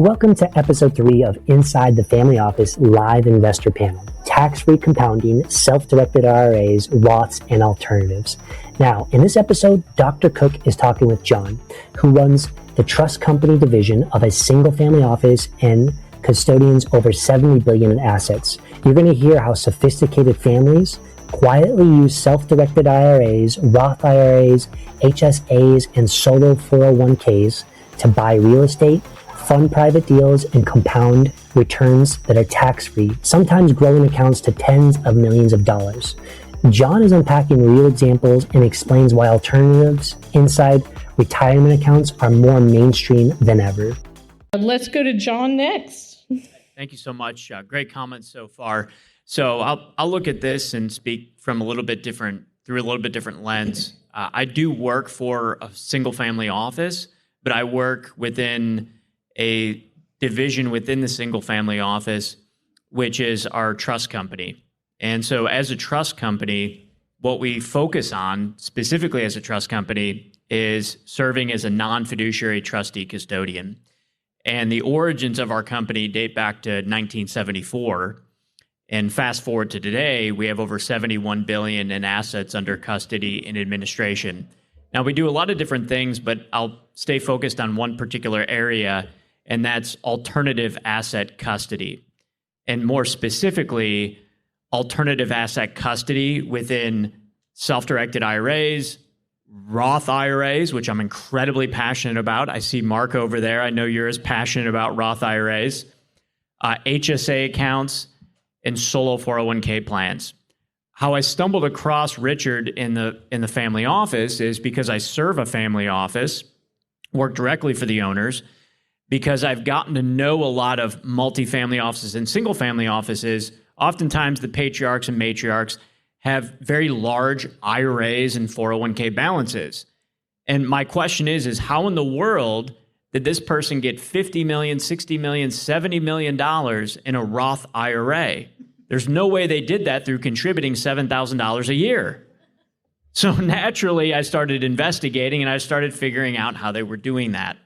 welcome to episode 3 of Inside the Family Office Live Investor Panel, Tax-Free Compounding, Self-Directed IRAs, Roths, and Alternatives. Now, in this episode, Dr. Cook is talking with John, who runs the trust company division of a single-family office and custodians over $70 billion in assets. You're going to hear how sophisticated families quietly use self-directed IRAs, Roth IRAs, HSAs, and solo 401ks to buy real estate, fund private deals, and compound returns that are tax-free, sometimes growing accounts to tens of millions of dollars. John is unpacking real examples and explains why alternatives inside retirement accounts are more mainstream than ever. Let's go to John next. Thank you so much. Great comments so far. So I'll look at this and speak from through a little bit different lens. I do work for a single family office, but I work within a division within the single family office, which is our trust company. And so as a trust company, what we focus on specifically as a trust company is serving as a non-fiduciary trustee custodian. And the origins of our company date back to 1974. And fast forward to today, we have over $71 billion in assets under custody and administration. Now, we do a lot of different things, but I'll stay focused on one particular area, and that's alternative asset custody. And more specifically, alternative asset custody within self-directed IRAs, Roth IRAs, which I'm incredibly passionate about. I see Mark over there. I know you're as passionate about Roth IRAs, HSA accounts, and solo 401k plans. How I stumbled across Richard in the family office is because I serve a family office, work directly for the owners, because I've gotten to know a lot of multifamily offices and single family offices. Oftentimes the patriarchs and matriarchs have very large IRAs and 401k balances. And my question is how in the world did this person get $50 million, $60 million, $70 million in a Roth IRA? There's no way they did that through contributing $7,000 a year. So naturally, I started investigating and I started figuring out how they were doing that.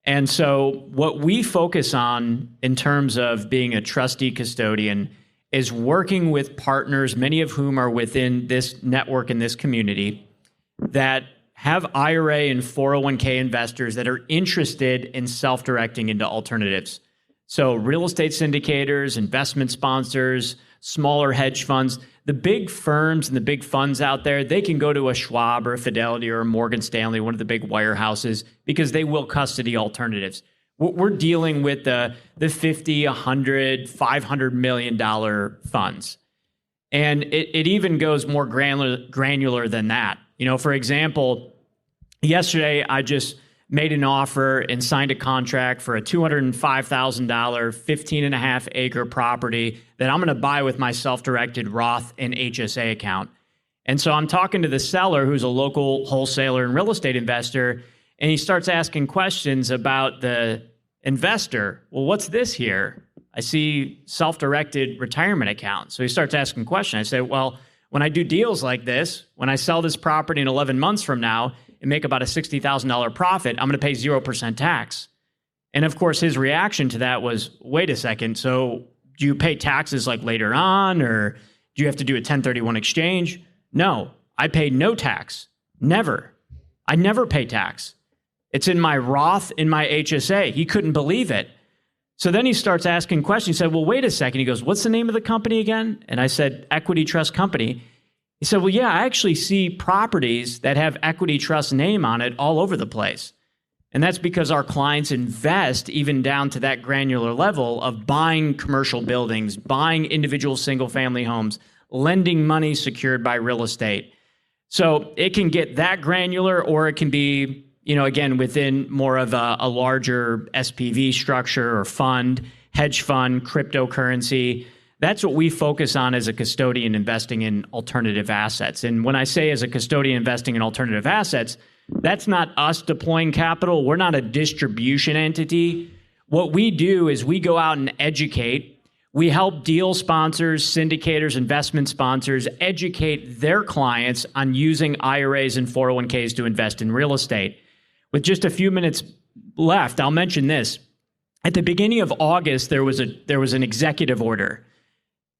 And so what we focus on in terms of being a trustee custodian is working with partners, many of whom are within this network and this community, that have IRA and 401k investors that are interested in self-directing into alternatives. So real estate syndicators, investment sponsors, smaller hedge funds, the big firms and the big funds out there, they can go to a Schwab or a Fidelity or a Morgan Stanley, one of the big wirehouses, because they will custody alternatives. We're dealing with the $50, $100, $500 million funds. And it even goes more granular than that. You know, for example, yesterday I just made an offer and signed a contract for a $205,000, 15 and a half acre property that I'm going to buy with my self-directed Roth and HSA account. And so I'm talking to the seller, who's a local wholesaler and real estate investor, and he starts asking questions about the investor. Well, what's this here? I see self-directed retirement account. So he starts asking questions. I say, well, when I do deals like this, when I sell this property in 11 months from now and make about a $60,000 profit, I'm going to pay 0% tax. And of course, his reaction to that was, wait a second, so do you pay taxes like later on, or do you have to do a 1031 exchange? No, I pay no tax. Never. I never pay tax. It's in my Roth, in my HSA. He couldn't believe it. So then he starts asking questions. He said, well, wait a second. He goes, what's the name of the company again? And I said, Equity Trust Company. He said, well, yeah, I actually see properties that have Equity Trust name on it all over the place. And that's because our clients invest even down to that granular level of buying commercial buildings, buying individual single-family homes, lending money secured by real estate. So it can get that granular, or it can be, you know, again, within more of a larger SPV structure or fund, hedge fund, cryptocurrency. That's what we focus on as a custodian investing in alternative assets. And when I say as a custodian investing in alternative assets, that's not us deploying capital. We're not a distribution entity. What we do is we go out and educate. We help deal sponsors, syndicators, investment sponsors educate their clients on using IRAs and 401ks to invest in real estate. With just a few minutes left, I'll mention this. at the beginning of August, there was an executive order.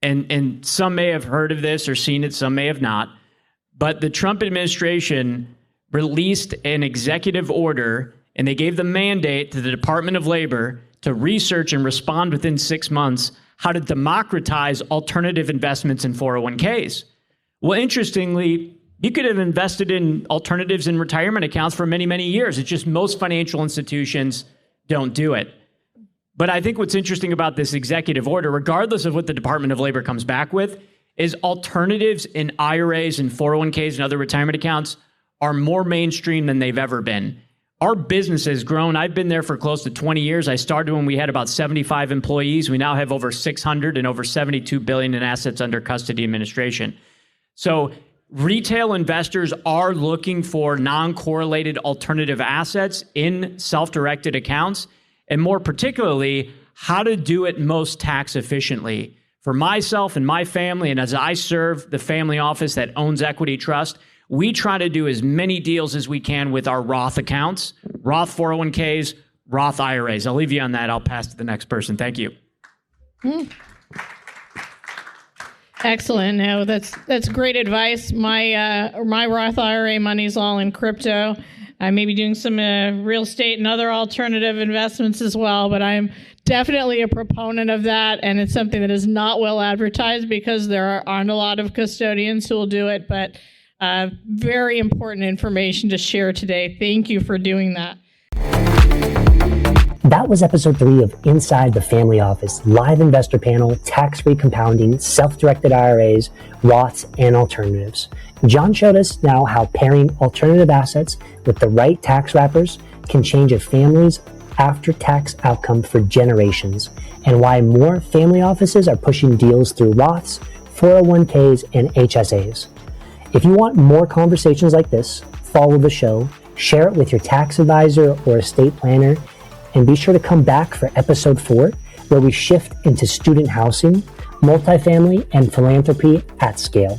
And some may have heard of this or seen it, some may have not. But the Trump administration released an executive order, and they gave the mandate to the Department of Labor to research and respond within 6 months how to democratize alternative investments in 401ks. Well, interestingly, you could have invested in alternatives in retirement accounts for many, many years. It's just most financial institutions don't do it. But I think what's interesting about this executive order, regardless of what the Department of Labor comes back with, is alternatives in IRAs and 401ks and other retirement accounts are more mainstream than they've ever been. Our business has grown. I've been there for close to 20 years. I started when we had about 75 employees. We now have over 600 and over 72 billion in assets under custody administration. So retail investors are looking for non-correlated alternative assets in self-directed accounts, and more particularly, how to do it most tax efficiently. For myself and my family, and as I serve the family office that owns Equity Trust, we try to do as many deals as we can with our Roth accounts, Roth 401ks, Roth IRAs. I'll leave you on that. I'll pass to the next person. Thank you. Excellent. No, that's great advice. My Roth IRA money's all in crypto. I may be doing some real estate and other alternative investments as well, but I'm definitely a proponent of that, and it's something that is not well advertised because there aren't a lot of custodians who will do it, but very important information to share today. Thank you for doing that. That was episode 3 of Inside the Family Office, live investor panel, tax-free compounding, self-directed IRAs, Roths, and alternatives. John showed us now how pairing alternative assets with the right tax wrappers can change a family's after-tax outcome for generations, and why more family offices are pushing deals through Roths, 401ks, and HSAs. If you want more conversations like this, follow the show, share it with your tax advisor or estate planner, and be sure to come back for episode 4, where we shift into student housing, multifamily, and philanthropy at scale.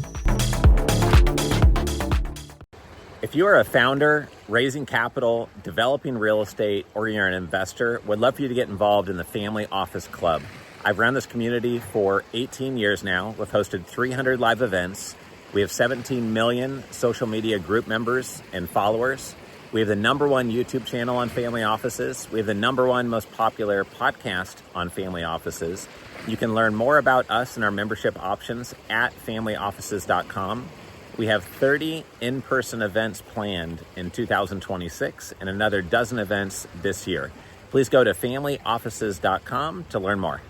If you are a founder, raising capital, developing real estate, or you're an investor, would love for you to get involved in the Family Office Club. I've run this community for 18 years now. We've hosted 300 live events. We have 17 million social media group members and followers. We have the #1 YouTube channel on family offices. We have the #1 most popular podcast on family offices. You can learn more about us and our membership options at familyoffices.com. We have 30 in-person events planned in 2026 and another dozen events this year. Please go to familyoffices.com to learn more.